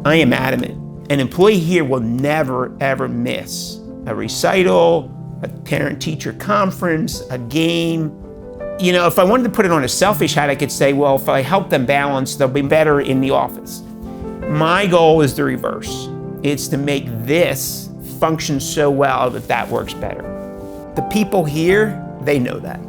I am adamant. An employee here will never, ever miss a recital, a parent-teacher conference, a game. You know, if I wanted to put it on a selfish hat, I could say, well, if I help them balance, they'll be better in the office. My goal is the reverse. It's to make this function so well that that works better. The people here, they know that.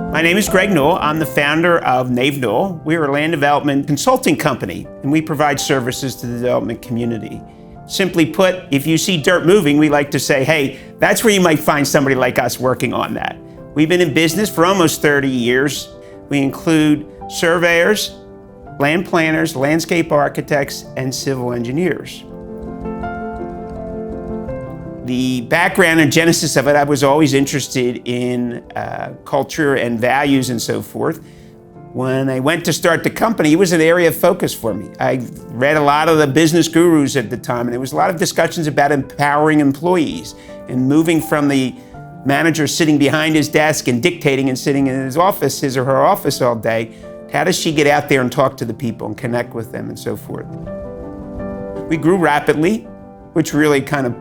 My name is Greg Newell. I'm the founder of Nave Newell. We are a land development consulting company, and we provide services to the development community. Simply put, if you see dirt moving, we like to say, hey, that's where you might find somebody like us working on that. We've been in business for almost 30 years. We include surveyors, land planners, landscape architects, and civil engineers. The background and genesis of it, I was always interested in culture and values and so forth. When I went to start the company, it was an area of focus for me. I read a lot of the business gurus at the time, and there was a lot of discussions about empowering employees and moving from the manager sitting behind his desk and dictating and sitting in his office, his or her office all day. How does she get out there and talk to the people and connect with them and so forth? We grew rapidly, which really kind of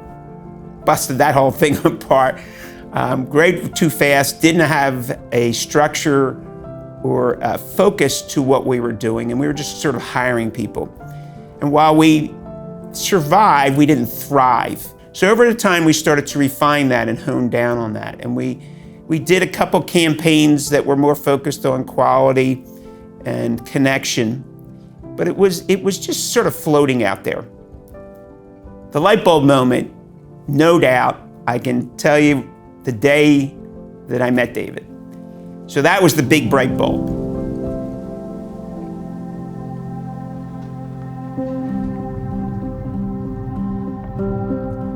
busted that whole thing apart. Grew too fast, didn't have a structure or a focus to what we were doing, and we were just sort of hiring people. And while we survived, we didn't thrive. So over the time, we started to refine that and hone down on that. And we did a couple campaigns that were more focused on quality and connection, but it was just sort of floating out there. The light bulb moment, no doubt, I can tell you the day that I met David. So that was the big bright bulb.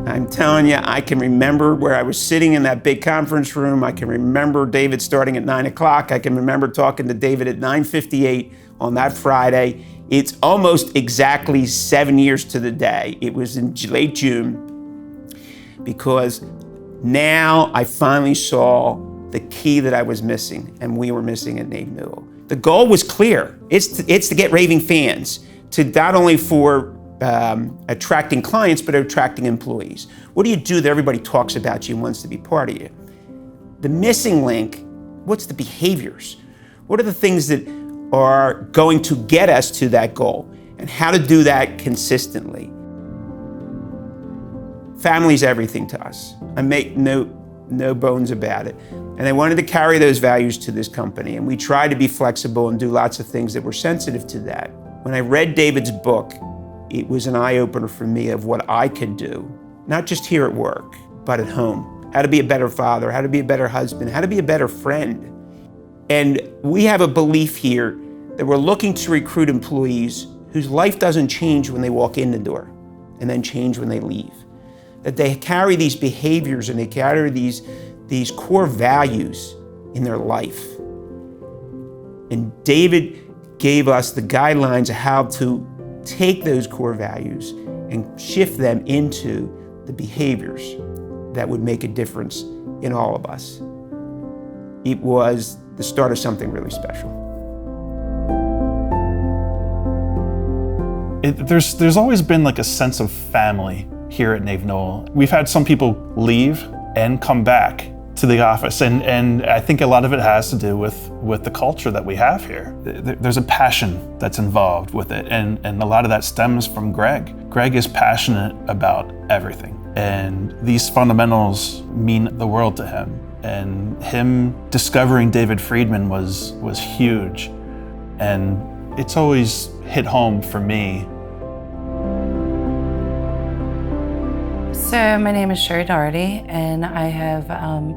I'm telling you, I can remember where I was sitting in that big conference room. I can remember David starting at 9 o'clock. I can remember talking to David at 9:58 on that Friday. It's almost exactly 7 years to the day. It was in late June, because now I finally saw the key that I was missing and we were missing at Nave Newell. The goal was clear. It's to get raving fans, to not only for attracting clients, but attracting employees. What do you do that everybody talks about you and wants to be part of you? The missing link, what's the behaviors? What are the things that are going to get us to that goal, and how to do that consistently? Family's everything to us. I make no bones about it. And I wanted to carry those values to this company, and we tried to be flexible and do lots of things that were sensitive to that. When I read David's book, it was an eye-opener for me of what I could do, not just here at work, but at home. How to be a better father, how to be a better husband, how to be a better friend. And we have a belief here that we're looking to recruit employees whose life doesn't change when they walk in the door and then change when they leave. That they carry these behaviors and they carry these core values in their life. And David gave us the guidelines of how to take those core values and shift them into the behaviors that would make a difference in all of us. It was the start of something really special. There's always been like a sense of family here at Nave Newell. We've had some people leave and come back to the office, and I think a lot of it has to do with the culture that we have here. There's a passion that's involved with it, and a lot of that stems from Greg. Greg is passionate about everything, and these fundamentals mean the world to him. And him discovering David Friedman was huge, and it's always hit home for me. So my name is Sherry Doherty, and I have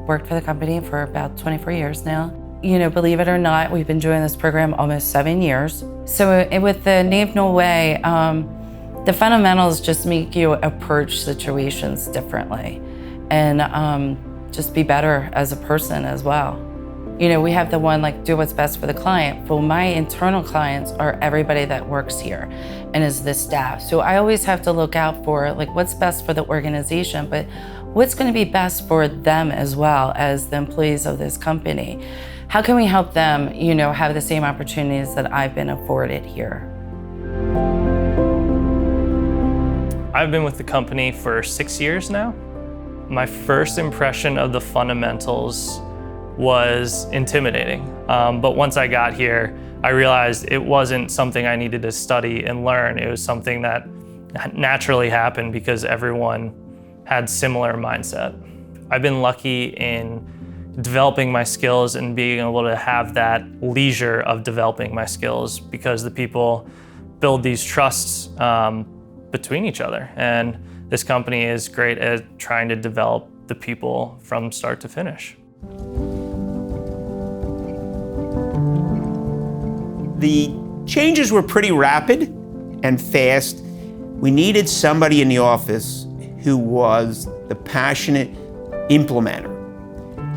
worked for the company for about 24 years now. You know, believe it or not, we've been doing this program almost 7 years. So with the Nave Newell Way, the fundamentals just make you approach situations differently and just be better as a person as well. You know, we have the one like do what's best for the client. Well, my internal clients are everybody that works here and is the staff. So I always have to look out for like what's best for the organization, but what's going to be best for them as well as the employees of this company? How can we help them, have the same opportunities that I've been afforded here? I've been with the company for 6 years now. My first impression of the fundamentals was intimidating. But once I got here, I realized it wasn't something I needed to study and learn. It was something that naturally happened because everyone had similar mindset. I've been lucky in developing my skills and being able to have that leisure of developing my skills because the people build these trusts between each other. And this company is great at trying to develop the people from start to finish. The changes were pretty rapid and fast. We needed somebody in the office who was the passionate implementer.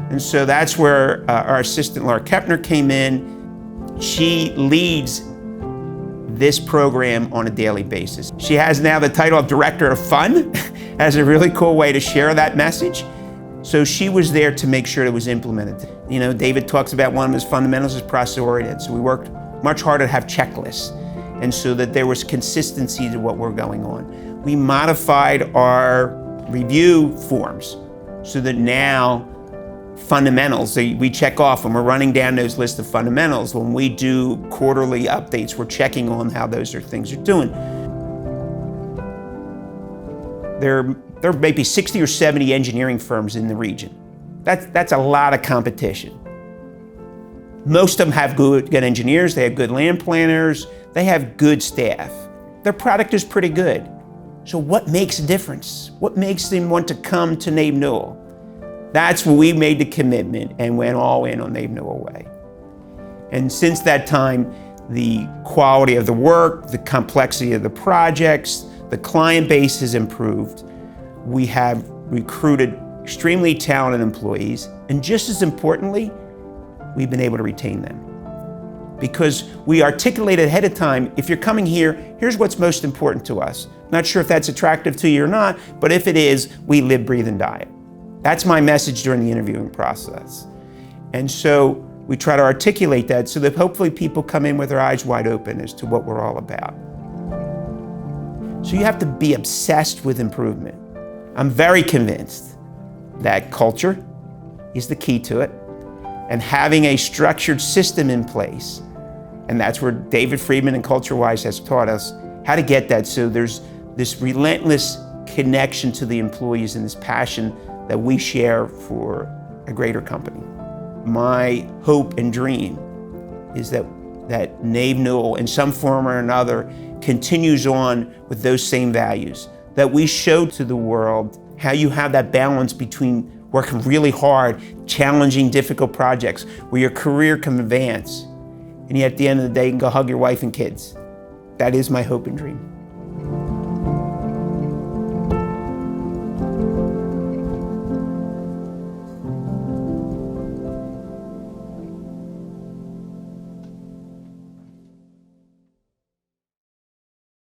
And so that's where our assistant Laura Kepner came in. She leads this program on a daily basis. She has now the title of Director of Fun, has a really cool way to share that message. So she was there to make sure it was implemented. David talks about one of his fundamentals is process-oriented. So we worked much harder to have checklists, and so that there was consistency to what were going on. We modified our review forms so that now fundamentals, so we check off and we're running down those lists of fundamentals. When we do quarterly updates, we're checking on how those things are doing. There may be 60 or 70 engineering firms in the region. That's a lot of competition. Most of them have good engineers, they have good land planners, they have good staff. Their product is pretty good. So what makes a difference? What makes them want to come to Nave Newell? That's when we made the commitment and went all in on Nave Newell Way. And since that time, the quality of the work, the complexity of the projects, the client base has improved. We have recruited extremely talented employees, and just as importantly, we've been able to retain them. Because we articulated ahead of time, if you're coming here, here's what's most important to us. Not sure if that's attractive to you or not, but if it is, we live, breathe, and die it. That's my message during the interviewing process. And so we try to articulate that so that hopefully people come in with their eyes wide open as to what we're all about. So you have to be obsessed with improvement. I'm very convinced that culture is the key to it, and having a structured system in place. And that's where David Friedman and CultureWise has taught us how to get that, so there's this relentless connection to the employees and this passion that we share for a greater company. My hope and dream is that Nave Newell, in some form or another, continues on with those same values, that we show to the world how you have that balance between working really hard, challenging, difficult projects where your career can advance, and yet at the end of the day, you can go hug your wife and kids. That is my hope and dream.